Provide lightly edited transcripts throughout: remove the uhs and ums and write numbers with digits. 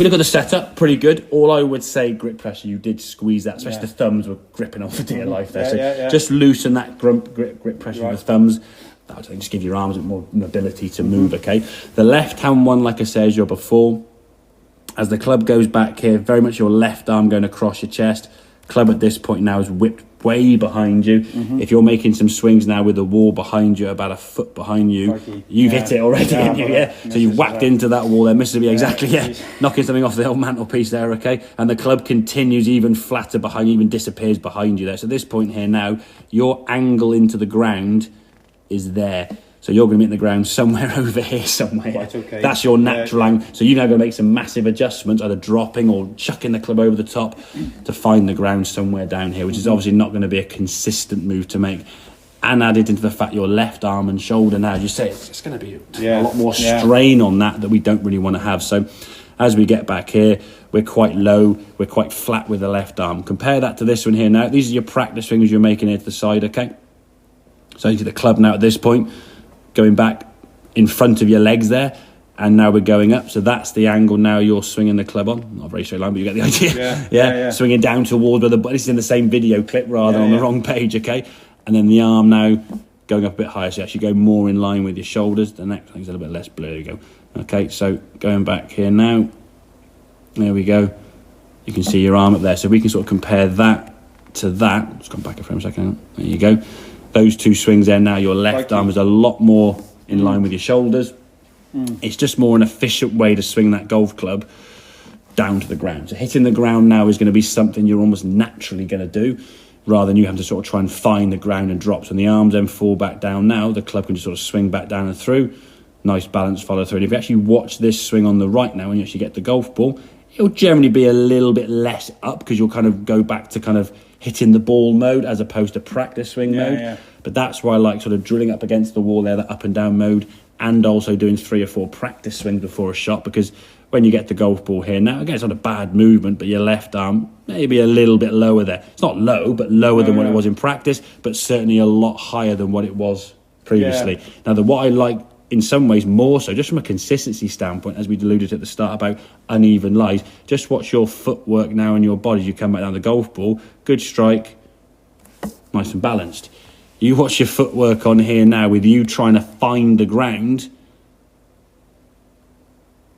we look at the setup, pretty good. All I would say, grip pressure, you did squeeze that, especially the thumbs were gripping on for dear life there. So just loosen that grip pressure with the thumbs. I think just give your arms a bit more mobility to move, okay? The left-hand one, like I said, as your before. As the club goes back here, very much your left arm going across your chest. Club at this point now is whipped way behind you. If you're making some swings now with the wall behind you, about a foot behind you, you've hit it already, haven't you? So you've whacked into that wall there, Mississippi, exactly, knocking something off the old mantelpiece there, okay? And the club continues even flatter behind you, even disappears behind you there. So at this point here now, your angle into the ground is there. So you're going to be in the ground somewhere over here somewhere. Right, okay. That's your natural angle. So you're now going to make some massive adjustments, either dropping or chucking the club over the top to find the ground somewhere down here, which is obviously not going to be a consistent move to make. And added into the fact your left arm and shoulder now, as you say, it's going to be a lot more strain on that we don't really want to have. So as we get back here, we're quite low, we're quite flat with the left arm. Compare that to this one here now. These are your practice swings you're making here to the side, okay? So you see the club now at this point, going back in front of your legs there, and now we're going up. So that's the angle now you're swinging the club on. Not a very straight line, but you get the idea. Yeah. Swinging down towards where this is in the same video clip rather than on the wrong page, okay? And then the arm now going up a bit higher, so you actually go more in line with your shoulders. The next thing's a little bit less blur. There we go. Okay, so going back here now. There we go. You can see your arm up there. So we can sort of compare that to that. Just come back a frame a second. There you go. Those two swings there now, your left arm is a lot more in line with your shoulders. It's just more an efficient way to swing that golf club down to the ground. So hitting the ground now is going to be something you're almost naturally going to do, rather than you having to sort of try and find the ground and drop. So when the arms then fall back down now, the club can just sort of swing back down and through. Nice balance follow through. And if you actually watch this swing on the right now, when you actually get the golf ball, it'll generally be a little bit less up because you'll kind of go back to kind of hitting the ball mode as opposed to practice swing mode. But that's why I like sort of drilling up against the wall there, that up and down mode, and also doing 3 or 4 practice swings before a shot, because when you get the golf ball here now, again, it's not a bad movement, but your left arm maybe a little bit lower there. It's not low, but lower than what it was in practice, but certainly a lot higher than what it was previously. Now, what I like in some ways more so, just from a consistency standpoint, as we alluded to at the start about uneven lies, just watch your footwork now and your body as you come back down the golf ball. Good strike, nice and balanced. You watch your footwork on here now with you trying to find the ground.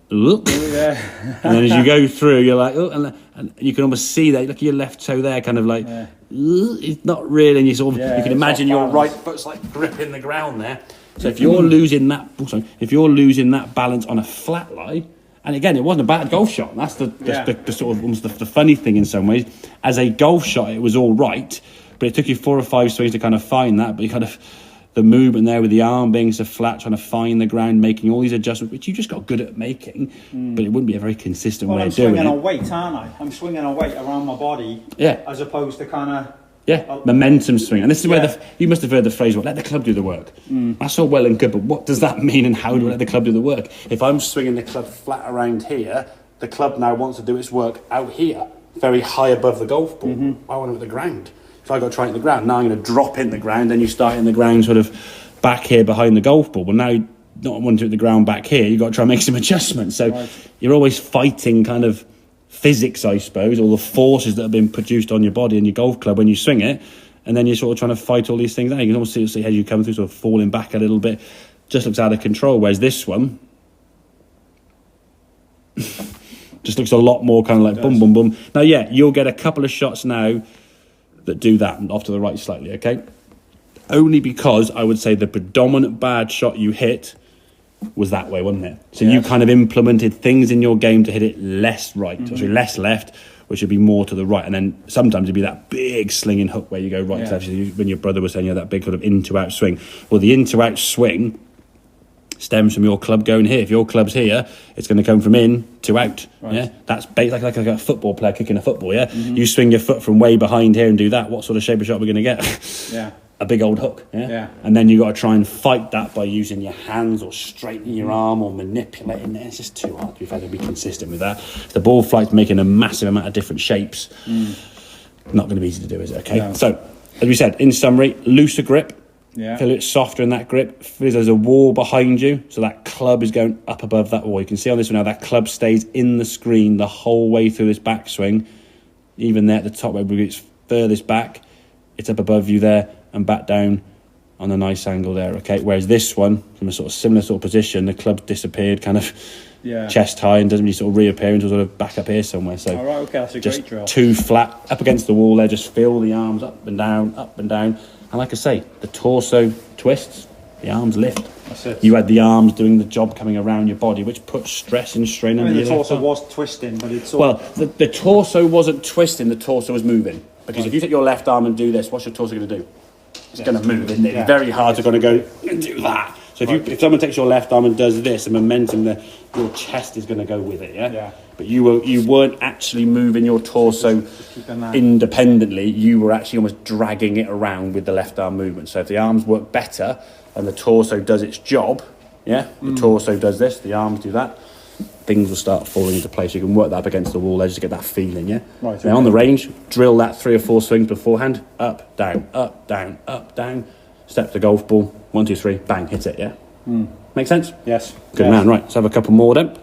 Look. And then as you go through, you're like, oh, and you can almost see that. Look at your left toe there, kind of like, it's not really, and you sort of, you can imagine your right foot's like gripping the ground there. So if you're losing that, balance on a flat lie, and again, it wasn't a bad golf shot. That's the sort of almost the funny thing in some ways. As a golf shot, it was all right, but it took you 4 or 5 swings to kind of find that. But you kind of the movement there with the arm being so flat, trying to find the ground, making all these adjustments, which you just got good at making, but it wouldn't be a very consistent way of doing it. I'm swinging a weight, aren't I? I'm swinging a weight around my body, as opposed to kind of. Momentum swing. And this is where you must have heard the phrase, well, let the club do the work. That's all well and good, but what does that mean and how do we let the club do the work? If I'm swinging the club flat around here, the club now wants to do its work out here, very high above the golf ball. I want it at the ground. So I got to try it in the ground. Now I'm going to drop in the ground, then you start in the ground sort of back here behind the golf ball. Well, now you not wanting to hit the ground back here, you've got to try and make some adjustments. So you're always fighting kind of physics, I suppose, all the forces that have been produced on your body and your golf club when you swing it, and then you're sort of trying to fight all these things out. You can almost see as you come through, sort of falling back a little bit, just looks out of control, whereas this one just looks a lot more kind of like boom, boom, boom. Now, you'll get a couple of shots now that do that, and off to the right slightly, okay? Only because I would say the predominant bad shot you hit was that way, wasn't it? So you kind of implemented things in your game to hit it less right, or sorry, less left, which would be more to the right. And then sometimes it'd be that big slinging hook where you go right to left. When your brother was saying you had that big sort of in-to-out swing. Well, the in-to-out swing stems from your club going here. If your club's here, it's going to come from in to out. That's like a football player kicking a football. You swing your foot from way behind here and do that. What sort of shape of shot are we going to get? A big old hook, and then you got to try and fight that by using your hands or straightening your arm or manipulating it. It's just too hard to be fair to be consistent with that. The ball flight's making a massive amount of different shapes. Not going to be easy to do, is it? Okay, so as we said, in summary, looser grip, Yeah. Feel it softer in that grip. Feel there's a wall behind you, so that club is going up above that wall. You can see on this one now that club stays in the screen the whole way through this backswing. Even there at the top where it's furthest back, it's up above you there and back down on a nice angle there, okay? Whereas this one, from a sort of similar sort of position, the club's disappeared kind of chest high and doesn't really sort of reappear until sort of back up here somewhere. So all right, okay, that's a great drill. Too flat, up against the wall there, just feel the arms up and down, up and down. And like I say, the torso twists, the arms lift. That's it. You had the arms doing the job coming around your body, which puts stress and strain on the torso was twisting, but it's the torso wasn't twisting, the torso was moving. Because if you take your left arm and do this, what's your torso going to do? It's going to move, isn't it? It's very hard to kind of go and do that. So if someone takes your left arm and does this, the momentum there, your chest is going to go with it, yeah? But you weren't actually moving your torso independently. You were actually almost dragging it around with the left arm movement. So if the arms work better and the torso does its job, the torso does this, the arms do that, things will start falling into place. You can work that up against the wall edge to get that feeling, yeah? Right. Now on the range, drill that 3 or 4 swings beforehand. Up, down, up, down, up, down. Step the golf ball. 1, 2, 3, bang, hit it, yeah? Make sense? Yes. Good man, right. Let's have a couple more then.